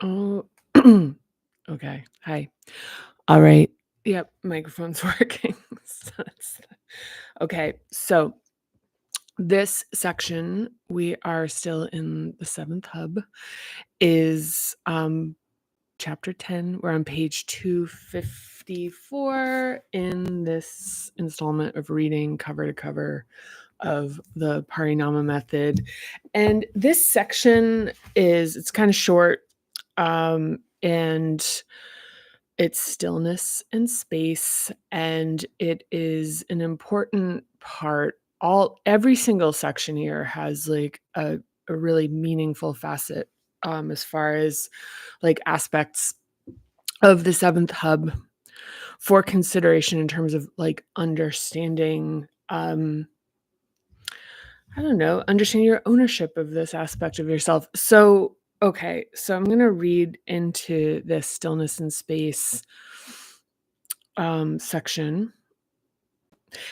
Oh, okay. Hi. All right. Yep, microphone's working. Okay, so this section, we are still in the 7th hub, is chapter 10. We're on page 254 in this installment of reading cover to cover of the Parinama method. And this section it's kind of short, and it's stillness and space, and it is an important part. Every single section here has like a really meaningful facet, as far as like aspects of the 7th hub for consideration in terms of like understanding, I don't know, understanding your ownership of this aspect of yourself. So, okay, so I'm going to read into this stillness and space section.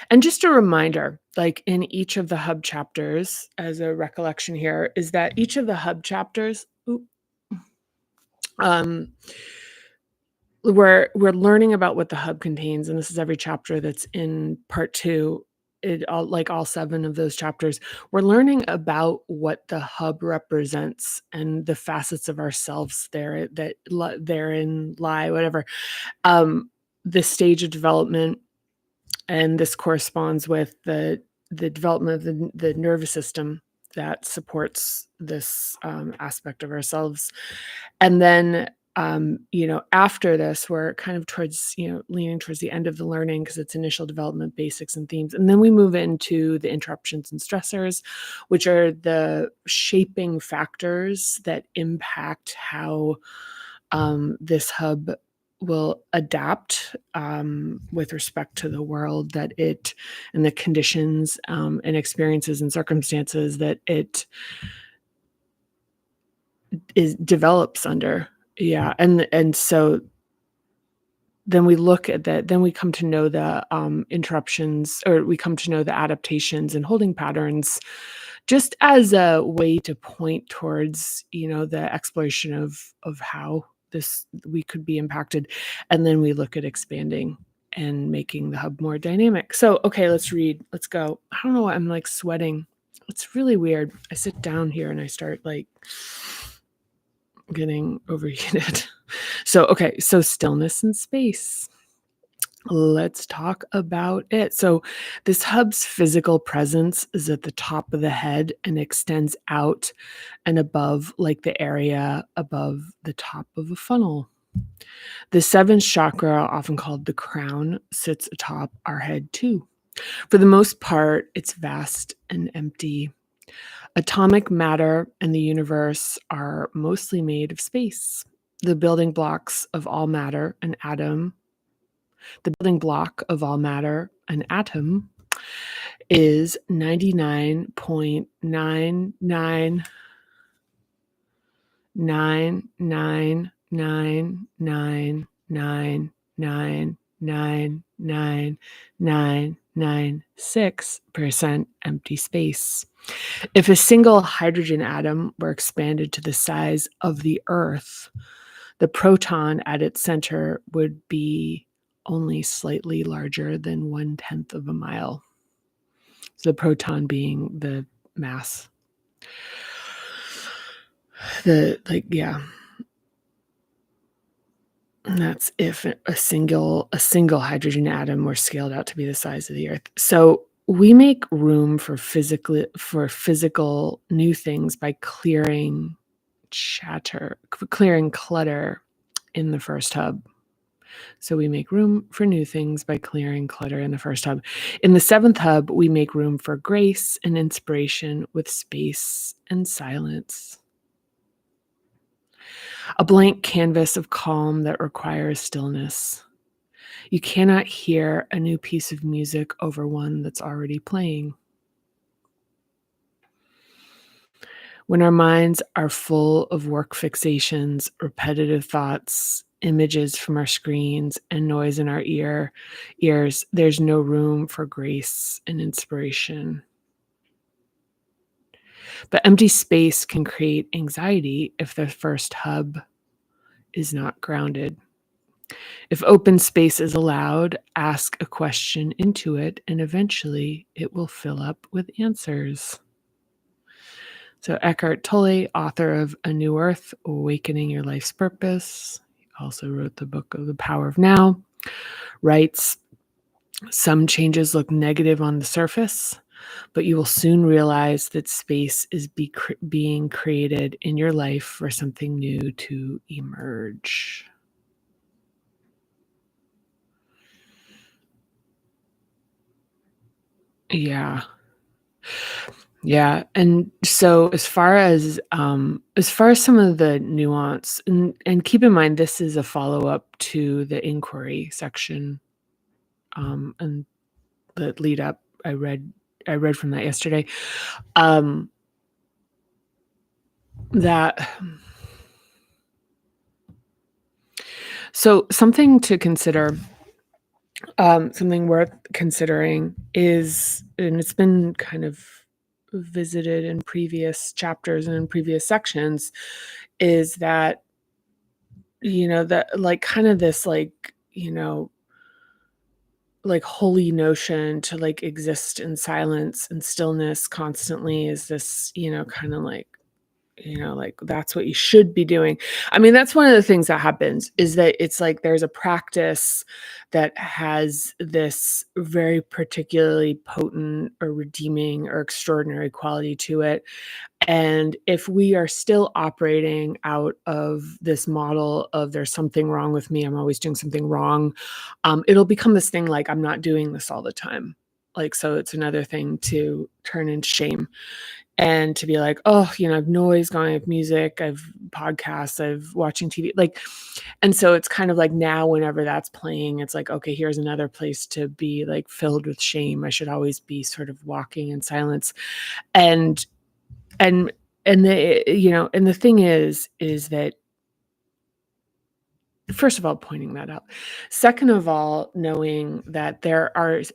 And just a reminder, like in each of the hub chapters, as a recollection here, is that each of the hub chapters, we're learning about what the hub contains, and this is every chapter that's in part 2. All 7 of those chapters, we're learning about what the hub represents and the facets of ourselves therein lie, whatever. The stage of development, and this corresponds with the development of the nervous system that supports this aspect of ourselves. And then after this, we're kind of towards, leaning towards the end of the learning because it's initial development, basics and themes. And then we move into the interruptions and stressors, which are the shaping factors that impact how this hub will adapt with respect to the world that it and the conditions and experiences and circumstances that it develops under. Yeah. And so then we look at that, then we come to know the interruptions, or we come to know the adaptations and holding patterns, just as a way to point towards, the exploration of how we could be impacted. And then we look at expanding and making the hub more dynamic. So, okay, let's read. Let's go. I don't know why I'm like sweating. It's really weird. I sit down here and I start like getting overheated. So stillness and space. Let's talk about it. So this hub's physical presence is at the top of the head and extends out and above, like the area above the top of a funnel. The 7th chakra, often called the crown, sits atop our head too. For the most part, it's vast and empty. Atomic matter and the universe are mostly made of space. The building blocks of all matter, an atom, the building block of all matter, an atom, is 99.9999999999996% empty space. If a single hydrogen atom were expanded to the size of the Earth, the proton at its center would be only slightly larger than 1/10 of a mile. So the proton being the mass. And that's if a single hydrogen atom were scaled out to be the size of the Earth. So we make room for physical new things by clearing clutter in the first hub. So we make room for new things by clearing clutter in the first hub. In the 7th hub, we make room for grace and inspiration with space and silence. A blank canvas of calm that requires stillness. You cannot hear a new piece of music over one that's already playing. When our minds are full of work fixations, repetitive thoughts, images from our screens, and noise in our ears, there's no room for grace and inspiration. But empty space can create anxiety if the first hub is not grounded. If open space is allowed, ask a question into it, and eventually it will fill up with answers. So Eckhart Tolle, author of A New Earth, Awakening Your Life's Purpose, he also wrote the book of The Power of Now, writes, some changes look negative on the surface, but you will soon realize that space is being created in your life for something new to emerge. Yeah. Yeah, and so as far as some of the nuance, and keep in mind this is a follow-up to the inquiry section, and the lead up. I read from that yesterday. Um, that so something to consider, something worth considering is, and it's been kind of visited in previous chapters and in previous sections, is that that like kind of this like like holy notion to like exist in silence and stillness constantly is this kind of like like that's what you should be doing. I mean, that's one of the things that happens is that it's like there's a practice that has this very particularly potent or redeeming or extraordinary quality to it. And if we are still operating out of this model of there's something wrong with me, I'm always doing something wrong, it'll become this thing like I'm not doing this all the time. Like, so it's another thing to turn into shame and to be like, oh, I've noise going, I've music, I've podcasts, I've watching TV. Like, and so it's kind of like now whenever that's playing, it's like, okay, here's another place to be like filled with shame. I should always be sort of walking in silence. And and and the thing is that first of all, pointing that out. Second of all, knowing that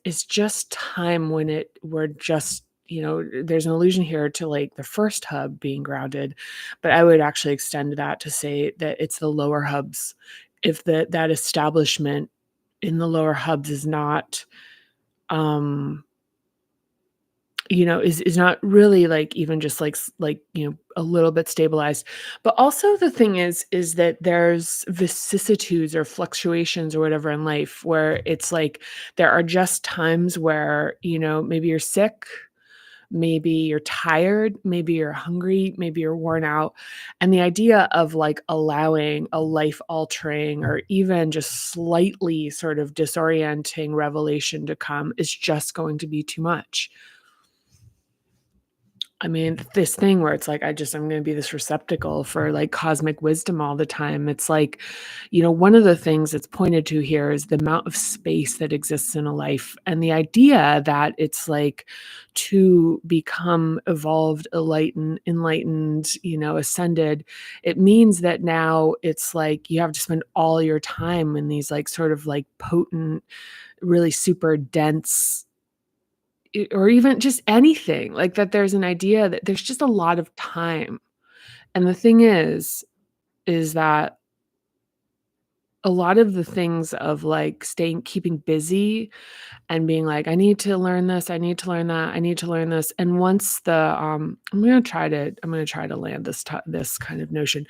is just time when we're just, there's an allusion here to like the first hub being grounded, but I would actually extend that to say that it's the lower hubs. If that establishment in the lower hubs is not um is not really like even just like a little bit stabilized. But also the thing is that there's vicissitudes or fluctuations or whatever in life where it's like there are just times where maybe you're sick, maybe you're tired, maybe you're hungry, maybe you're worn out, and the idea of like allowing a life altering or even just slightly sort of disorienting revelation to come is just going to be too much. I mean, this thing where it's like, I'm going to be this receptacle for like cosmic wisdom all the time. It's like, one of the things that's pointed to here is the amount of space that exists in a life. And the idea that it's like to become evolved, enlightened, ascended, it means that now it's like you have to spend all your time in these like sort of like potent, really super dense or even just anything like that. There's an idea that there's just a lot of time. And the thing is that a lot of the things of like keeping busy and being like, I need to learn this, I need to learn that, I need to learn this. And once I'm going to try to land this kind of notion.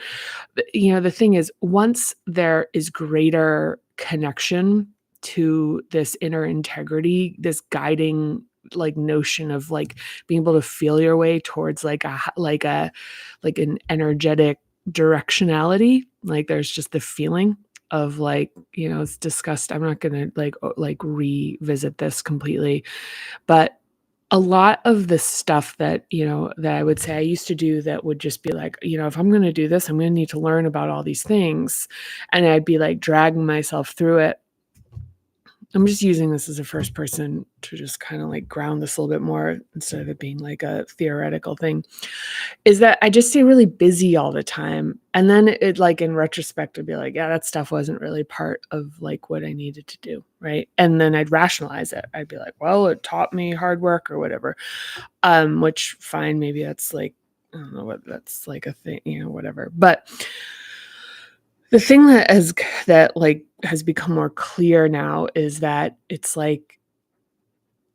The thing is, once there is greater connection to this inner integrity, this guiding like notion of like being able to feel your way towards like an energetic directionality, like there's just the feeling of like, it's discussed. I'm not going to like revisit this completely, but a lot of the stuff that, that I would say I used to do that would just be like, if I'm going to do this, I'm going to need to learn about all these things. And I'd be like dragging myself through it. I'm just using this as a first person to just kind of like ground this a little bit more instead of it being like a theoretical thing, is that I just stay really busy all the time. And then it like in retrospect, I'd be like, yeah, that stuff wasn't really part of like what I needed to do. Right. And then I'd rationalize it. I'd be like, well, it taught me hard work or whatever. Which fine, maybe that's like, I don't know what that's like a thing, whatever. But The thing that has become more clear now is that it's like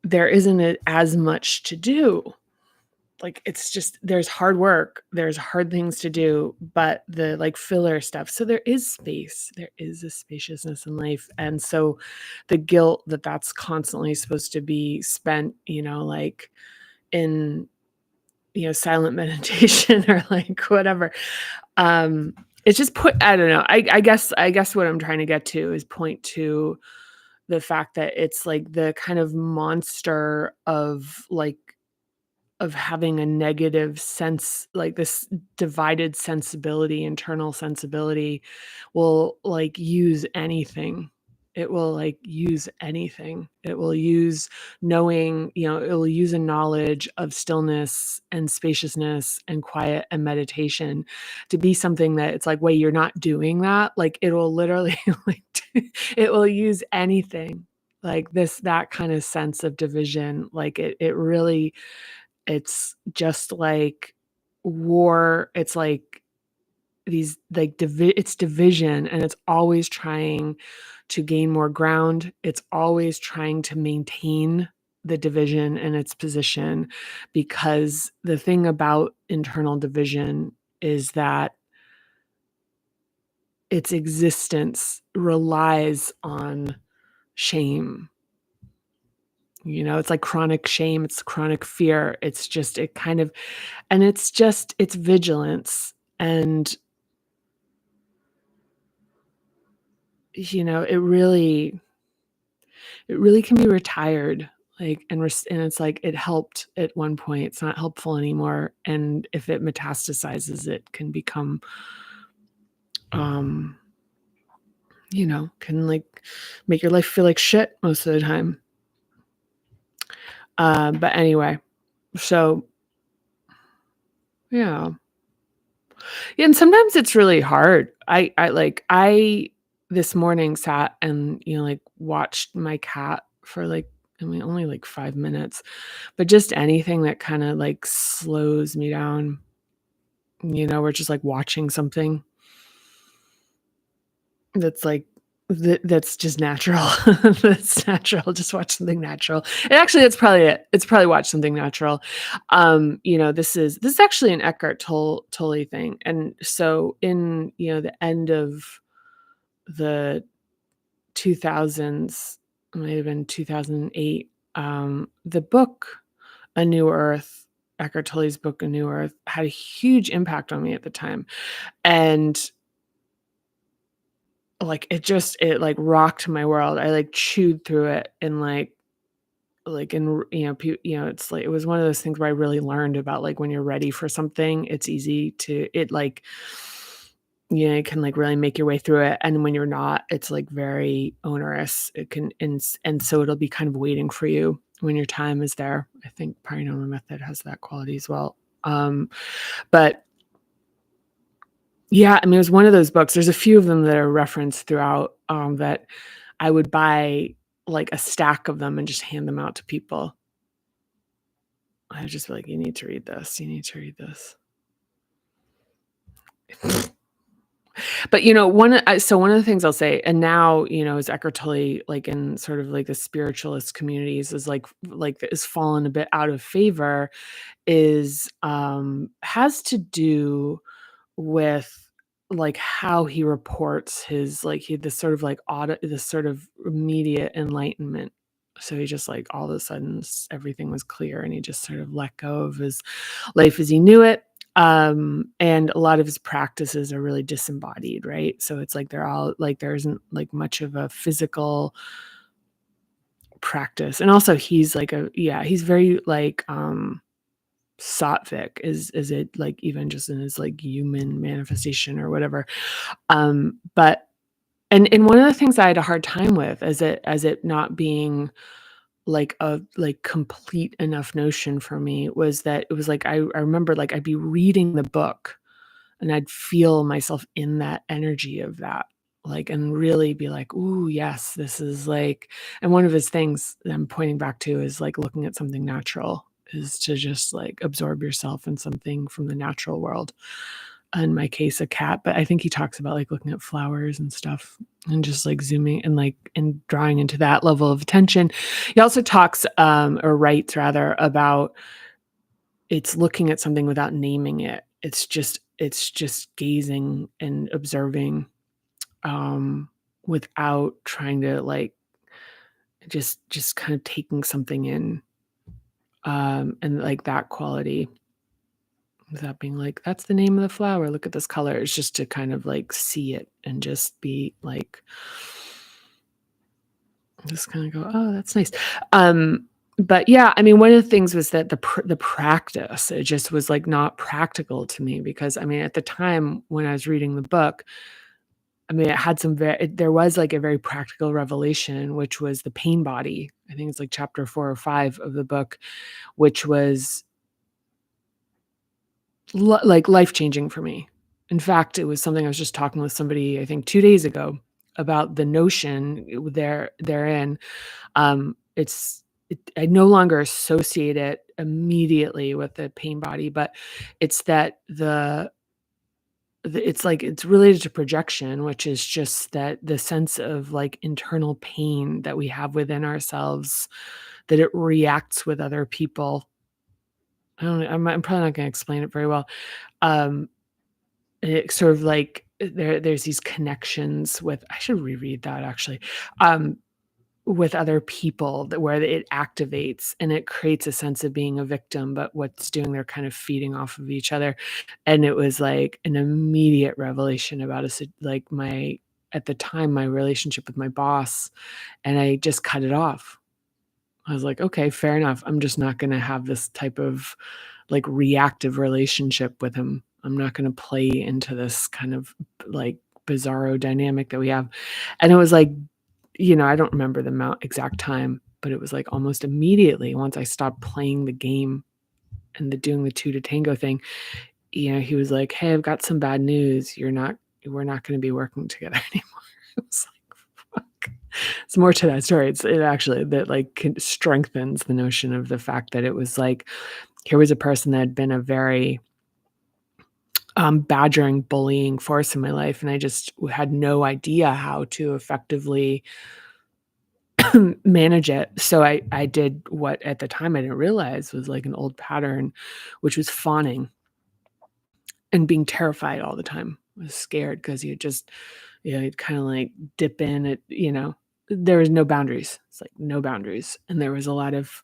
there isn't as much to do. Like, it's just there's hard work, there's hard things to do, but the, like, filler stuff, so there is space, there is a spaciousness in life, and so the guilt that that's constantly supposed to be spent, like, in, silent meditation or, like, whatever, um, it's just put I don't know, I guess what I'm trying to get to is point to the fact that it's, like, the kind of monster of having a negative sense, like this divided sensibility, internal sensibility will, like, use anything. It will, like, use anything. It will use knowing, it will use a knowledge of stillness and spaciousness and quiet and meditation to be something that it's like, "Wait, you're not doing that?" Like, it will literally, like, it will use anything. Like, that kind of sense of division, like, it really it's just like war. It's like these like it's division, and it's always trying to gain more ground. It's always trying to maintain the division and its position, because the thing about internal division is that its existence relies on shame. It's like chronic shame, it's chronic fear. It's just it kind of And it's vigilance, and, it really can be retired, like, and it's like it helped at one point, it's not helpful anymore, and if it metastasizes, it can become, um, can, like, make your life feel like shit most of the time. But anyway, so, yeah. Yeah, and sometimes it's really hard. I this morning sat and, like, watched my cat for, like, I mean, only, like, 5 minutes, but just anything that kinda, like, slows me down, or just, like, watching something that's, like, that's just natural. That's natural, just watch something natural. And actually, that's probably it. It's probably watch something natural. This is actually an Eckhart Tolle thing, and so in, the end of the 2000s, it might have been 2008, the book A New Earth, Eckhart Tolle's book A New Earth, had a huge impact on me at the time, and, like, it rocked my world. I, like, chewed through it and, and, it's like it was one of those things where I really learned about, like, when you're ready for something, it's easy to it, like, it can, like, really make your way through it, and when you're not, it's, like, very onerous. It can and so it'll be kind of waiting for you when your time is there. I think Paranormal Method has that quality as well. But yeah, I mean, it was one of those books. There's a few of them that are referenced throughout, that I would buy, like, a stack of them and just hand them out to people. I would just be like, "You need to read this. You need to read this." But, one of the things I'll say, and now, as Eckhart Tolle, like, in sort of like the spiritualist communities is is fallen a bit out of favor, is, has to do with, like, how he reports his, like, he this sort of like this sort of immediate enlightenment. So he just, like, all of a sudden everything was clear, and he just sort of let go of his life as he knew it. And a lot of his practices are really disembodied, right? So it's like they're all like there isn't, like, much of a physical practice. And also he's very, like, sattvic, is it, like, even just in his, like, human manifestation or whatever. But and one of the things I had a hard time with, as it not being, like, a, like, complete enough notion for me, was that it was like I remember, like, I'd be reading the book, and I'd feel myself in that energy of that, like, and really be like, "Ooh, yes, this is like." And one of his things that I'm pointing back to is, like, looking at something natural, is to just, like, absorb yourself in something from the natural world. in my case, a cat, but I think he talks about, like, looking at flowers and stuff and just, like, zooming and, like and drawing into that level of attention. He also talks, or writes rather, about it's looking at something without naming it. It's just gazing and observing, um, without trying to, like, just kind of taking something in, and, like, that quality without being like, "That's the name of the flower, look at this color." It's just to kind of, like, see it and just be, like just kinda go, "Oh, that's nice." But yeah, I mean, one of the things was that the practice, it just was, like, not practical to me because, I mean, at the time when I was reading the book, I mean, it had some there was, like, a very practical revelation, which was the pain body. I think it's, like, chapter 4 or 5 of the book, which was like, life-changing for me. In fact, it was something I was just talking with somebody, I think 2 days ago, about the notion therein. I no longer associate it immediately with the pain body, but it's that it's like it's related to projection, which is just that the sense of, like, internal pain that we have within ourselves, that it reacts with other people. I don't know, I'm probably not gonna explain it very well. Um, it sort of like there's these connections with I should reread that actually. Um, with other people that where it activates and it creates a sense of being a victim, but what's doing they're kind of feeding off of each other. And it was like an immediate revelation about like my at the time my relationship with my boss, and I just cut it off. I was like, okay, fair enough. I'm just not going to have this type of like reactive relationship with him. I'm not going to play into this kind of like bizarro dynamic that we have. And it was like, I don't remember the exact time, but it was like almost immediately once I stopped playing the game and doing the two to tango thing, he was like, "Hey, I've got some bad news. We're not going to be working together anymore." It was like, fuck. It's more to that story. It actually that like strengthens the notion of the fact that it was like, here was a person that had been a very badgering, bullying force in my life. And I just had no idea how to effectively manage it. So I did what at the time I didn't realize was like an old pattern, which was fawning and being terrified all the time. I was scared because you just, you'd kind of like dip in at, there was no boundaries. It's like no boundaries. And there was a lot of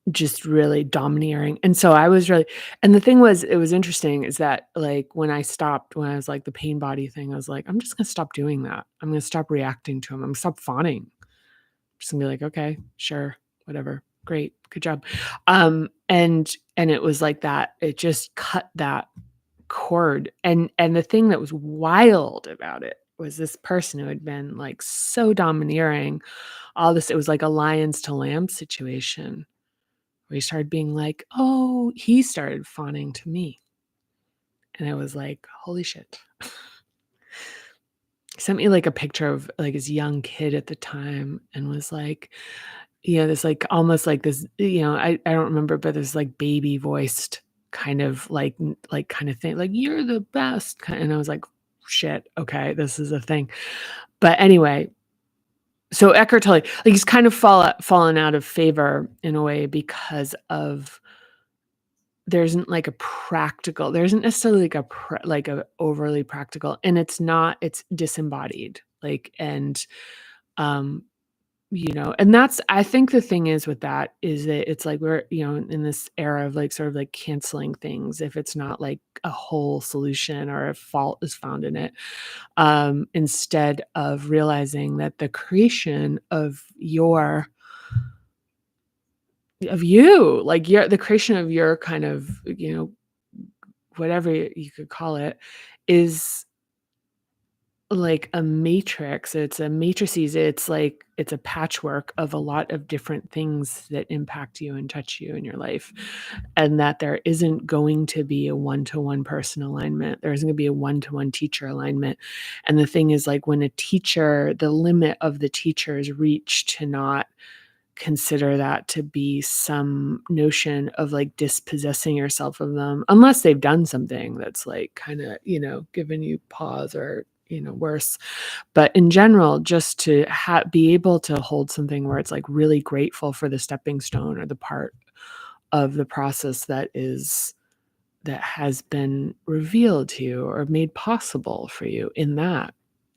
just really domineering. And so I was really, and the thing was, it was interesting is that like when I was like the pain body thing, I was like, I'm just going to stop doing that. I'm going to stop reacting to him. I'm going to stop fawning. Just gonna be like, "Okay, sure, whatever. Great, good job." And it was like that. It just cut that cord. And the thing that was wild about it was this person who had been like so domineering, all this, it was like a lions to lambs situation where he started being like, "Oh," he started fawning to me. And I was like, "Holy shit." He sent me like a picture of like his young kid at the time and was like, this like almost like this, I don't remember, but there's like baby voiced kind of like like kind of thing, like you're the best kind. And I was like, shit, okay, this is a thing. But anyway, so Eckhart Tolle, like he's kind of fallen out of favor in a way because of there isn't necessarily like like a overly practical, and it's disembodied like um and that's I think the thing is with that is that it's like we're, in this era of like sort of like canceling things if it's not like a whole solution or a fault is found in it, instead of realizing that the creation of you, like the creation of your kind of, whatever you could call it, is like a matrix. It's a matrices. It's like it's a patchwork of a lot of different things that impact you and touch you in your life. And that there isn't going to be a one-to-one person alignment. There isn't going to be a one-to-one teacher alignment. And the thing is like when the limit of the teacher is reached to not consider that to be some notion of, like, dispossessing yourself of them, unless they've done something that's, like, kinda, given you pause or, worse. But in general, just to be able to hold something where it's, like, really grateful for the stepping stone or the part of the process that has been revealed to you or made possible for you in that,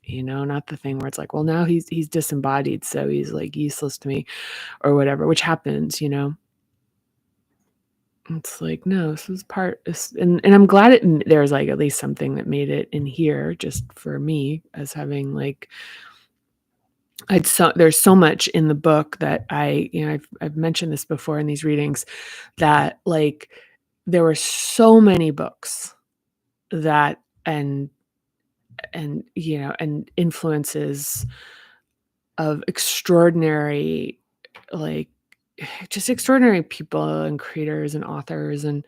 not the thing where it's like, well, now he's disembodied, so he's, like, useless to me or whatever, which happens. It's like, no, this is part and I'm glad there's, like, at least something that made it in here just for me as having, like, there's so much in the book that I've mentioned this before in these readings that, like, there were so many books that and influences of extraordinary, like, just extraordinary people and creators and authors and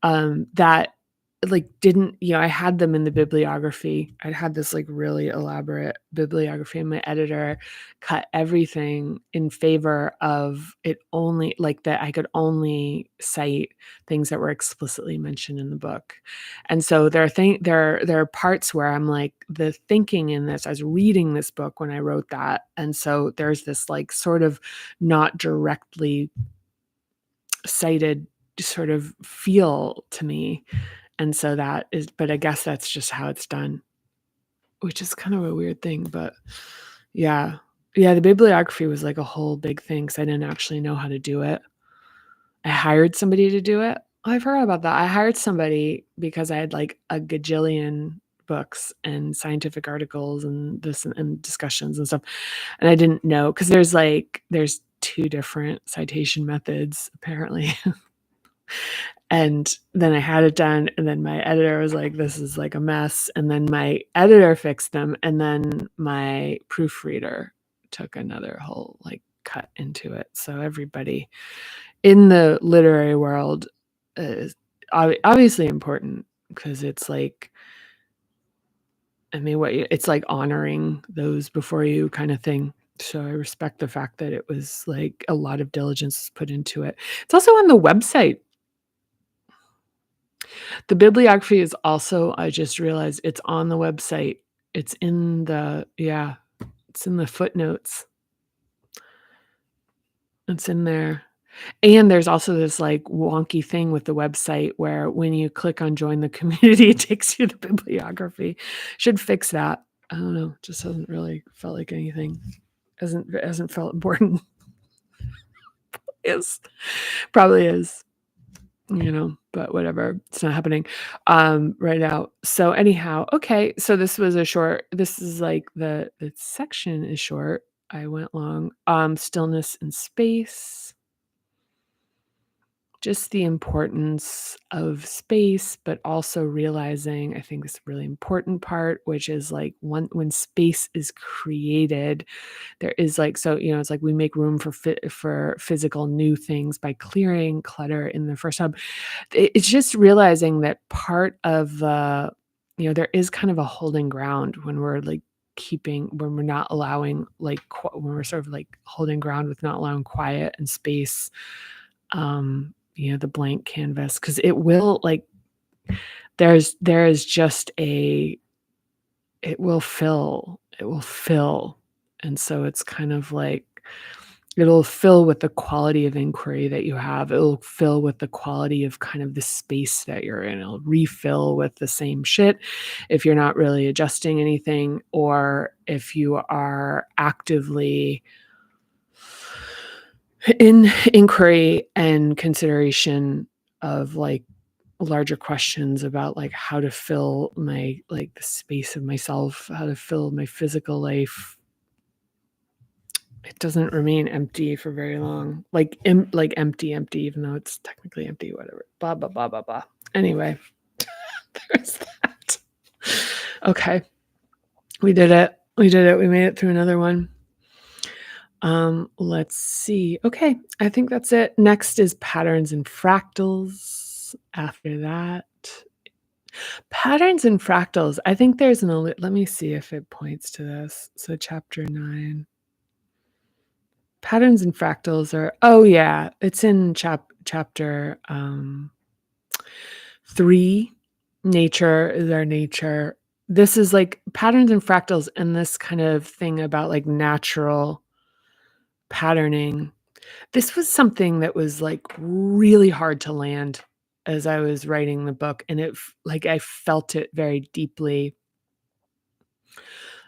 that, like, didn't I had them in the bibliography. I'd had this, like, really elaborate bibliography, and my editor cut everything in favor of it only like, that I could only cite things that were explicitly mentioned in the book. And so there are parts where I'm like, the thinking in this, I was reading this book when I wrote that, and so there's this, like, sort of not directly cited sort of feel to me, and so but I guess that's just how it's done, which is kind of a weird thing, but yeah. Yeah, the bibliography was, like, a whole big thing because I didn't actually know how to do it. I hired somebody to do it. I've heard about that. I hired somebody because I had, like, a gajillion books and scientific articles and this and discussions and stuff, and I didn't know because there's 2 different citation methods apparently. And then I had it done, and then my editor was like, "This is, like, a mess," and then my editor fixed them, and then my proofreader took another whole, like, cut into it. So everybody in the literary world is obviously important because it's like, I mean, it's like honoring those before you kinda thing. So I respect the fact that it was, like, a lot of diligence was put into it. It's also on the website. The bibliography is also, I just realized it's on the website. It's in the yeah, it's in the footnotes. It's in there. And there's also this, like, wonky thing with the website where when you click on join the community, it takes you to bibliography. Should fix that. I don't know, just hasn't really felt like anything. Hasn't felt important. Is. Probably is. But whatever. It's not happening right now. So anyhow, okay. So this is like the section is short. I went long. Stillness and space. Just the importance of space, but also realizing, I think this really important part, which is like when space is created, there is like, so, it's like we make room for physical new things by clearing clutter in the first hub. It's just realizing that part of there is kind of a holding ground when we're like when we're not allowing like when we're sort of like holding ground with not allowing quiet and space, the blank canvas, because it will like there is just it will fill, and so it's kind of like it'll fill with the quality of inquiry that you have. It'll fill with the quality of kind of the space that you're in. It'll refill with the same shit if you're not really adjusting anything, or if you are actively in inquiry and consideration of like larger questions about like how to fill my like the space of myself, how to fill my physical life. It doesn't remain empty for very long, like empty, even though it's technically empty, whatever, blah, blah, blah, blah, blah. Anyway, there's that. Okay. We did it. We made it through another one. Let's see. Okay. I think that's it. Next is patterns and fractals. After that, patterns and fractals. I think there's let me see if it points to this. So chapter 9. Patterns and fractals are, oh yeah, it's in chapter 3. Nature is our nature. This is like patterns and fractals and this kind of thing about like natural patterning. This was something that was like really hard to land as I was writing the book, and like I felt it very deeply.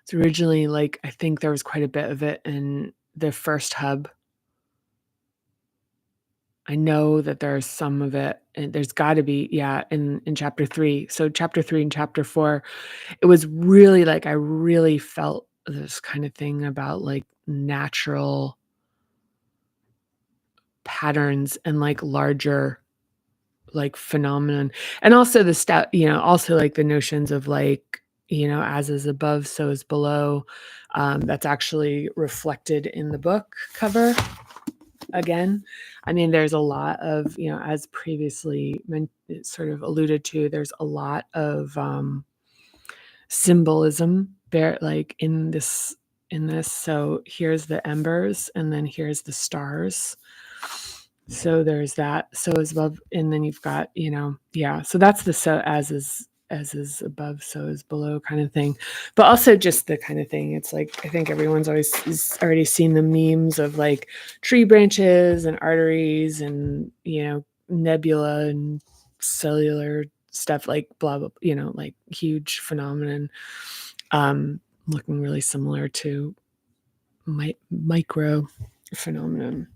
It's originally like I think there was quite a bit of it in the first hub. I know that there's some of it, and there's got to be, yeah, in chapter 3. So chapter 3 and chapter 4, it was really like I really felt this kind of thing about like natural patterns and like larger like phenomenon, and also the also like the notions of like, as is above, so is below. That's actually reflected in the book cover again. I mean, there's a lot of, as previously sort of alluded to, there's a lot of symbolism there, like in this. So here's the embers, and then here's the stars. So there's that. So is above, and then you've got, yeah. So that's the so as is above, so is below kind of thing. But also just the kind of thing. It's like I think everyone's always already seen the memes of like tree branches and arteries and nebula and cellular stuff, like blah blah, like huge phenomenon, looking really similar to micro phenomenon.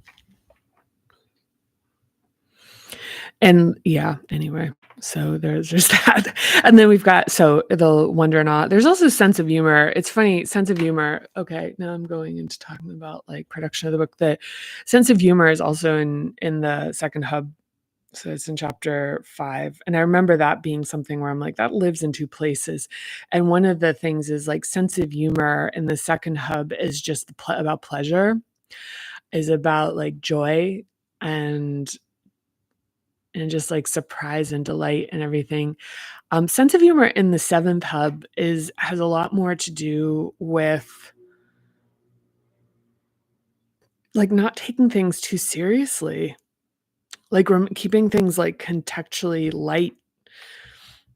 And yeah, anyway, so there's just that. And then we've got, so the wonder and awe. There's also sense of humor. It's funny, sense of humor. Okay, now I'm going into talking about like production of the book. The sense of humor is also in the second hub. So it's in chapter 5. And I remember that being something where I'm like, that lives in 2 places. And one of the things is like sense of humor in the second hub is just about pleasure, is about like joy and just like surprise and delight and everything. Sense of humor in the 7th hub has a lot more to do with like not taking things too seriously, like keeping things like contextually light,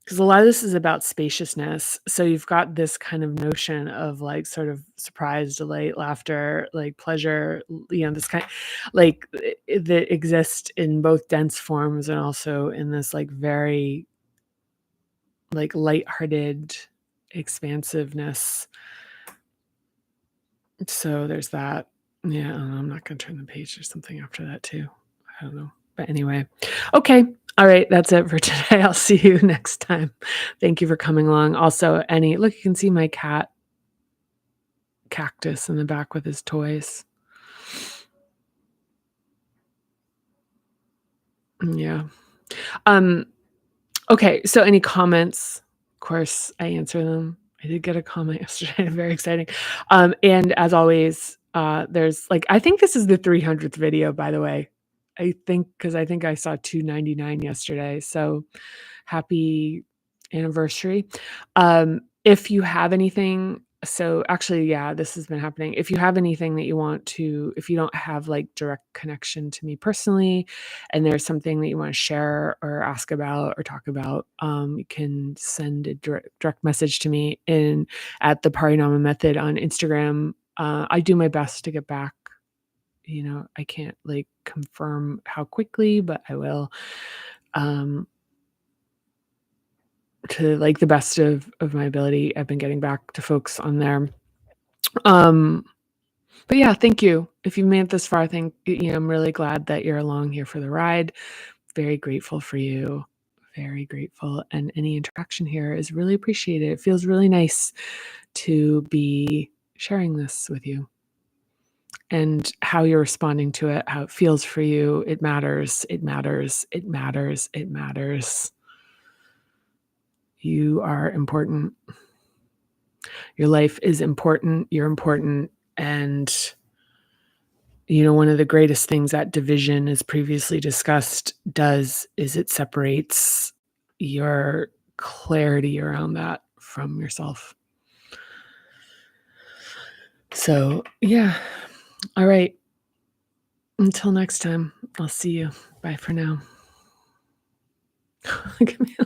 because a lot of this is about spaciousness. So you've got this kind of notion of like sort of surprise, delight, laughter, like pleasure, this kind like that exist in both dense forms and also in this like very like lighthearted expansiveness. So there's that. Yeah, I don't know, I'm not gonna turn the page. There's something after that too. I don't know. But anyway. Okay. All right, that's it for today. I'll see you next time. Thank you for coming along. Also, look, you can see my cat cactus in the back with his toys. Yeah. Okay, so any comments? Of course, I answer them. I did get a comment yesterday, very exciting. And as always, there's like, I think this is the 300th video, by the way. I think, because I think I saw 299 yesterday. So happy anniversary. If you have anything, so actually, yeah, this has been happening. If you have anything that you want to, if you don't have like direct connection to me personally, and there's something that you want to share or ask about or talk about, you can send a direct message to me at the Parinama Method on Instagram. I do my best to get back. I can't like confirm how quickly, but I will. To like the best of my ability, I've been getting back to folks on there. But yeah, thank you. If you made it this far, I'm really glad that you're along here for the ride. Very grateful for you. Very grateful. And any interaction here is really appreciated. It feels really nice to be sharing this with you. And how you're responding to it, how it feels for you, it matters. It matters. It matters. It matters. You are important. Your life is important. You're important. And, one of the greatest things that division, as previously discussed, does is it separates your clarity around that from yourself. So, yeah. All right. Until next time, I'll see you. Bye for now. Look at me,